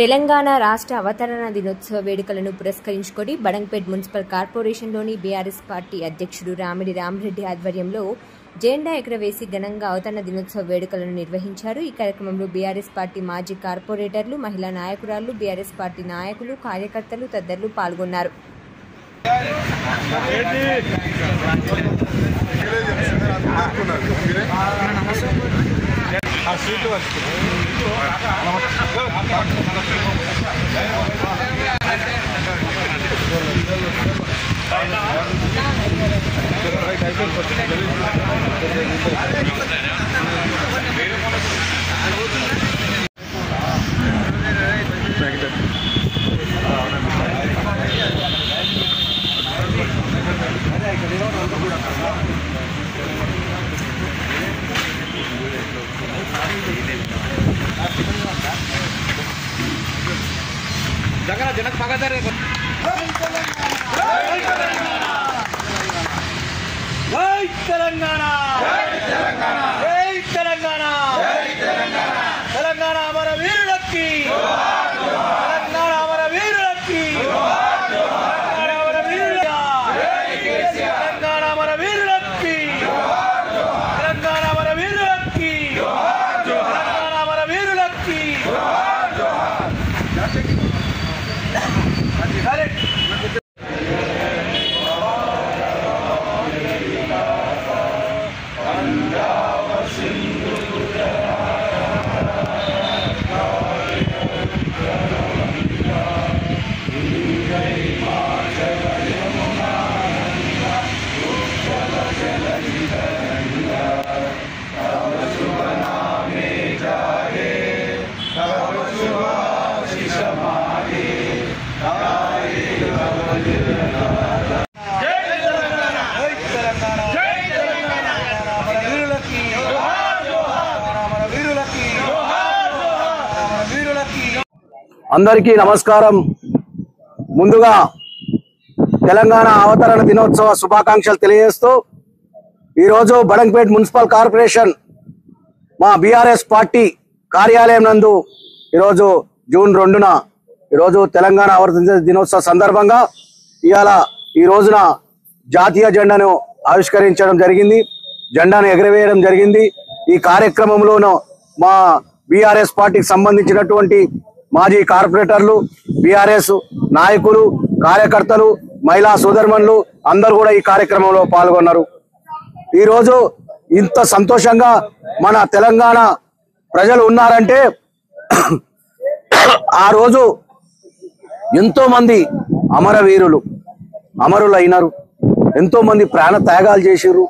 తెలంగాణ రాష్ట్ర అవతరణ దినోత్సవ వేడుకలను పురస్కరించుకొని బడంగ్పేట్ మున్సిపల్ కార్పొరేషన్లోని బీఆర్ఎస్ పార్టీ అధ్యక్షుడు రామిడి రామరెడ్డి ఆధ్వర్యంలో జెండా ఎగురవేసి ఘనంగా అవతరణ దినోత్సవ వేడుకలను నిర్వహించారు। ఈ కార్యక్రమంలో బీఆర్ఎస్ పార్టీ మాజీ కార్పొరేటర్లు, మహిళా నాయకురాలు, బీఆర్ఎస్ పార్టీ నాయకులు, కార్యకర్తలు తదితరులు పాల్గొన్నారు। जनक स्वागत है। जय तेलंगाना, जय तेलंगाना, तेलंगाना हमारा वीर लक्की, तेलंगाना हमारा वीर लक्की, तेलंगाना हमारा वीर लक्की, तेलंगाना हमारा वीर लक्की, तेलंगाना हमारा वीर लक्की, तेलंगाना हमारा वीर लक्की। అందరికీ నమస్కారం। ముందుగా తెలంగాణ అవతరణ దినోత్సవ శుభాకాంక్షలు తెలియజేస్తూ ఈరోజు బడంగ్పేట్ మున్సిపల్ కార్పొరేషన్ మా బీఆర్ఎస్ పార్టీ కార్యాలయం నందు ఈరోజు జూన్ 2న ఈరోజు తెలంగాణ అవతరణ దినోత్సవ సందర్భంగా ఈ రోజున జాతీయ జెండాను ఆవిష్కరించడం జరిగింది, జెండాను ఎగరవేయడం జరిగింది। ఈ కార్యక్రమంలోనూ మా బీఆర్ఎస్ పార్టీకి సంబంధించినటువంటి మాజీ కార్పొరేటర్లు, బీఆర్ఎస్ నాయకులు, కార్యకర్తలు, మహిళా సోదరుమణులు అందరూ కూడా ఈ కార్యక్రమంలో పాల్గొన్నారు। ఈరోజు ఇంత సంతోషంగా మన తెలంగాణ ప్రజలు ఉన్నారంటే ఆ రోజు ఎంతో మంది అమరులైనారు, ఎంతో మంది ప్రాణ త్యాగాలు చేసిర్రు।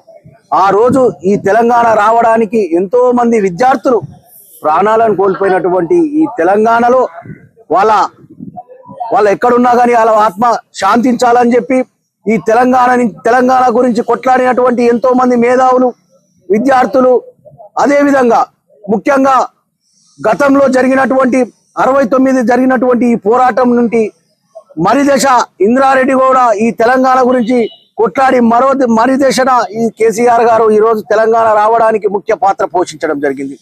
ఆ రోజు ఈ తెలంగాణ రావడానికి ఎంతో మంది విద్యార్థులు ప్రాణాలను కోల్పోయినటువంటి ఈ తెలంగాణలో వాళ్ళ ఎక్కడున్నా కానీ వాళ్ళ ఆత్మ శాంతించాలని చెప్పి ఈ తెలంగాణ గురించి కొట్లాడినటువంటి ఎంతో మంది మేధావులు, విద్యార్థులు, అదేవిధంగా ముఖ్యంగా గతంలో జరిగినటువంటి 69 జరిగినటువంటి ఈ పోరాటం నుండి మరిదశ ఇంద్రారెడ్డి కూడా ఈ తెలంగాణ గురించి కొట్లాడి మరిదశన ఈ కేసీఆర్ గారు ఈరోజు తెలంగాణ రావడానికి ముఖ్య పాత్ర పోషించడం జరిగింది।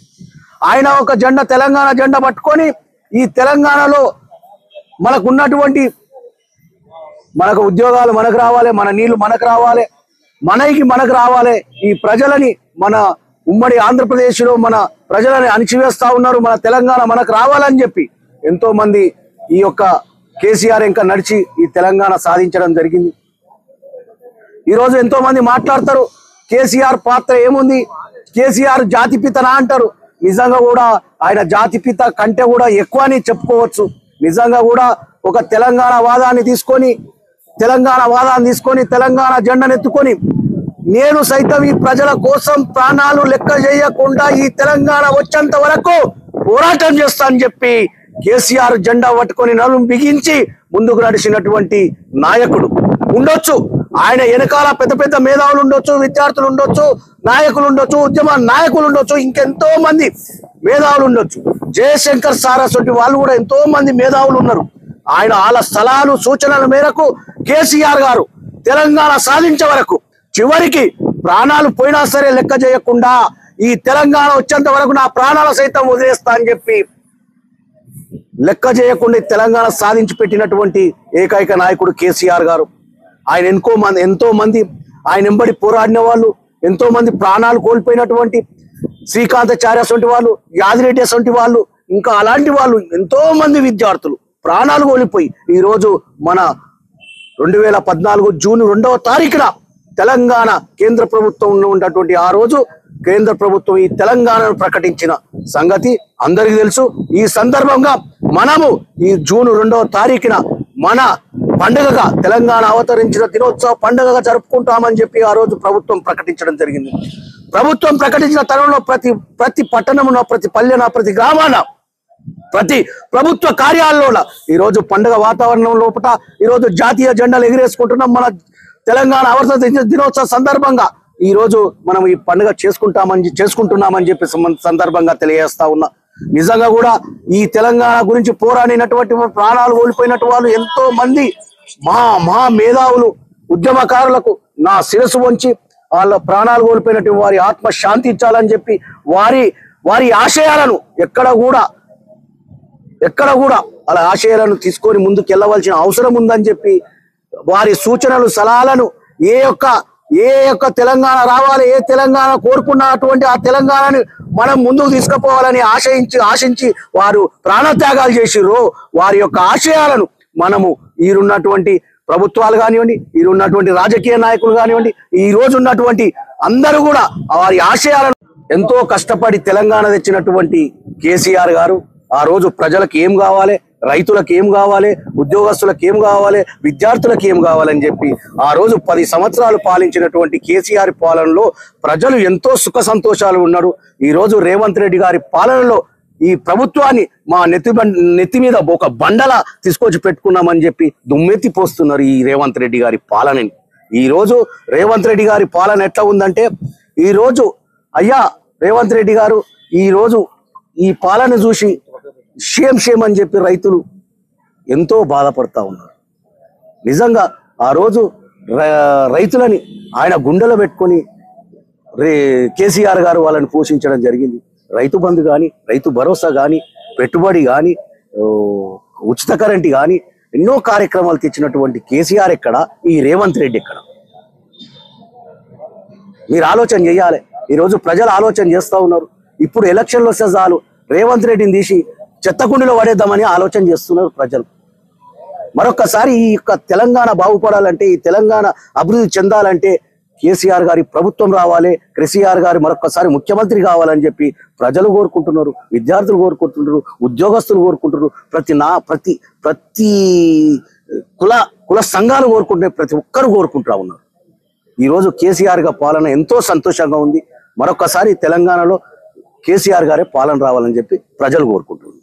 ఆయన ఒక తెలంగాణ జెండా పట్టుకొని ఈ తెలంగాణలో మనకున్నటువంటి మనకు ఉద్యోగాలు మనకు రావాలి, మన నీళ్లు మనకు రావాలి, మనకు రావాలి, ఈ ప్రజలని మన ఉమ్మడి ఆంధ్రప్రదేశ్లో మన ప్రజలని అణిచివేస్తా ఉన్నారు, మన తెలంగాణ మనకు రావాలని చెప్పి ఎంతో మంది ఈ యొక్క కేసీఆర్ ఇంకా నడిచి ఈ తెలంగాణ సాధించడం జరిగింది। ఈరోజు ఎంతో మంది మాట్లాడతారు కేసీఆర్ పాత్ర ఏముంది, కేసీఆర్ జాతిపితనా అంటారు। నిజంగా కూడా ఆయన జాతిపిత కంటే కూడా ఎక్కువ అని చెప్పుకోవచ్చు। నిజంగా కూడా ఒక తెలంగాణ వాదాన్ని తీసుకొని తెలంగాణ జెండాను ఎత్తుకొని నేను సైతం ఈ ప్రజల కోసం ప్రాణాలు లెక్క చేయకుండా ఈ తెలంగాణ వచ్చేంత వరకు పోరాటం చేస్తా అని చెప్పి కేసీఆర్ జెండా పట్టుకొని నలుం బిగించి ముందుకు నడిచినటువంటి నాయకుడు ఉండొచ్చు। ఆయన వెనకాల పెద్ద మేధావులు ఉండొచ్చు, విద్యార్థులు ఉండొచ్చు, నాయకులు ఉండొచ్చు, ఉద్యమ నాయకులు ఉండొచ్చు, ఇంకెంతో మంది మేధావులు ఉండొచ్చు। జయశంకర్ సారస్వతి వాళ్ళు కూడా ఎంతో మంది మేధావులు ఉన్నారు। వాళ్ళ సలహాలు సూచనల మేరకు కేసీఆర్ గారు తెలంగాణ సాధించే వరకు చివరికి ప్రాణాలు పోయినా సరే లెక్క చేయకుండా ఈ తెలంగాణ వచ్చేంత వరకు నా ప్రాణాల సైతం వదిలేస్తా అని చెప్పి లెక్క చేయకుండా తెలంగాణ సాధించి పెట్టినటువంటి ఏకైక నాయకుడు కేసీఆర్ గారు. ఆయన ఎంతో మంది ఆయన వెంబడి పోరాడిన వాళ్ళు, ఎంతో మంది ప్రాణాలు కోల్పోయినటువంటి శ్రీకాంతాచార్య అసొంటి వాళ్ళు, యాదిరెడ్డి అసొంటి వాళ్ళు, ఇంకా అలాంటి వాళ్ళు ఎంతో మంది విద్యార్థులు ప్రాణాలు కోల్పోయి ఈరోజు మన 2014 జూన్ 2వ తారీఖున తెలంగాణ కేంద్ర ప్రభుత్వంలో ఉన్నటువంటి ఆ రోజు కేంద్ర ప్రభుత్వం ఈ తెలంగాణను ప్రకటించిన సంగతి అందరికీ తెలుసు. ఈ సందర్భంగా మనము ఈ జూన్ 2వ తారీఖున మన పండుగగా తెలంగాణ అవతరించిన దినోత్సవ పండుగగా జరుపుకుంటామని చెప్పి ఆ రోజు ప్రభుత్వం ప్రకటించడం జరిగింది. ప్రభుత్వం ప్రకటించిన తరుణంలో ప్రతి పట్టణమున, ప్రతి పల్లెన, ప్రతి గ్రామాన, ప్రతి ప్రభుత్వ కార్యాలయంలో ఈరోజు పండుగ వాతావరణం లోపల ఈరోజు జాతీయ జెండాలు ఎగిరేసుకుంటున్నాం. మన తెలంగాణ అవతరణ దినోత్సవ సందర్భంగా ఈ రోజు మనం ఈ పండుగ చేసుకుంటున్నామని చెప్పి సందర్భంగా తెలియజేస్తా ఉన్నా. నిజంగా కూడా ఈ తెలంగాణ గురించి పోరాడినటువంటి ప్రాణాలు కోల్పోయినటువంటి వాళ్ళు ఎంతో మంది మహా మేధావులు ఉద్యమకారులకు నా శిరస్సు వంచి వాళ్ళ ప్రాణాలు కోల్పోయినటువంటి వారి ఆత్మ శాంతించాలని చెప్పి వారి ఆశయాలను ఎక్కడ కూడా వాళ్ళ ఆశయాలను తీసుకొని ముందుకు వెళ్ళవలసిన అవసరం ఉందని చెప్పి వారి సూచనలు సలహాలను ఏ యొక్క తెలంగాణ రావాలి, ఏ తెలంగాణ కోరుకున్నటువంటి ఆ తెలంగాణని మనం ముందుకు తీసుకుపోవాలని ఆశించి వారు ప్రాణత్యాగాలు చేసిర్రు. వారి యొక్క ఆశయాలను మనము ఈరున్నటువంటి ప్రభుత్వాలు కానివ్వండి, ఈరున్నటువంటి రాజకీయ నాయకులు కానివ్వండి, ఈ రోజు ఉన్నటువంటి అందరూ కూడా వారి ఆశయాలను ఎంతో కష్టపడి తెలంగాణ తెచ్చినటువంటి కేసీఆర్ గారు ఆ రోజు ప్రజలకు ఏం కావాలి, రైతులకు ఏం కావాలి, ఉద్యోగస్తులకు ఏం కావాలి, విద్యార్థులకు ఏం కావాలని చెప్పి ఆ రోజు 10 సంవత్సరాలు పాలించినటువంటి కేసీఆర్ పాలనలో ప్రజలు ఎంతో సుఖ సంతోషాలు ఉన్నారు. ఈ రోజు రేవంత్ రెడ్డి గారి పాలనలో ఈ ప్రభుత్వాన్ని మా నెత్తి మీద ఒక బండలా తీసుకొచ్చి పెట్టుకున్నామని చెప్పి దుమ్మెత్తి పోస్తున్నారు ఈ రేవంత్ రెడ్డి గారి పాలనని. ఈ రోజు రేవంత్ రెడ్డి గారి పాలన ఎట్లా ఉందంటే, ఈ రోజు అయ్యా రేవంత్ రెడ్డి గారు ఈ రోజు ఈ పాలన చూసి షేమ్ అని చెప్పి రైతులు ఎంతో బాధపడతా ఉన్నారు. నిజంగా ఆ రోజు రైతులని ఆయన గుండెలో పెట్టుకొని కేసీఆర్ గారు వాళ్ళని పోషించడం జరిగింది. రైతు బంధు కానీ, రైతు భరోసా కానీ, పెట్టుబడి కానీ, ఉచిత కరెంటు కానీ ఎన్నో కార్యక్రమాలు తెచ్చినటువంటి కేసీఆర్ ఎక్కడ, ఈ రేవంత్ రెడ్డి ఎక్కడ? మీరు ఆలోచన చేయాలి. ఈరోజు ప్రజలు ఆలోచన చేస్తూ ఉన్నారు. ఇప్పుడు ఎలక్షన్లు వస్తే చాలు రేవంత్ రెడ్డిని తీసి చెత్తకుండిలో పడేద్దామని ఆలోచన చేస్తున్నారు ప్రజలు. మరొక్కసారి ఈ యొక్క తెలంగాణ బాగుపడాలంటే, ఈ తెలంగాణ అభివృద్ధి చెందాలంటే కేసీఆర్ గారి ప్రభుత్వం రావాలి, కేసీఆర్ గారు మరొక్కసారి ముఖ్యమంత్రి కావాలని చెప్పి ప్రజలు కోరుకుంటున్నారు, విద్యార్థులు కోరుకుంటున్నారు, ఉద్యోగస్తులు కోరుకుంటున్నారు, ప్రతి కుల సంఘాలు కోరుకుంటున్నారు, ప్రతి ఒక్కరు కోరుకుంటా ఉన్నారు. ఈరోజు కేసీఆర్ గారి పాలన ఎంతో సంతోషంగా ఉంది. మరొక్కసారి తెలంగాణలో కేసీఆర్ గారే పాలన రావాలని చెప్పి ప్రజలు కోరుకుంటున్నారు.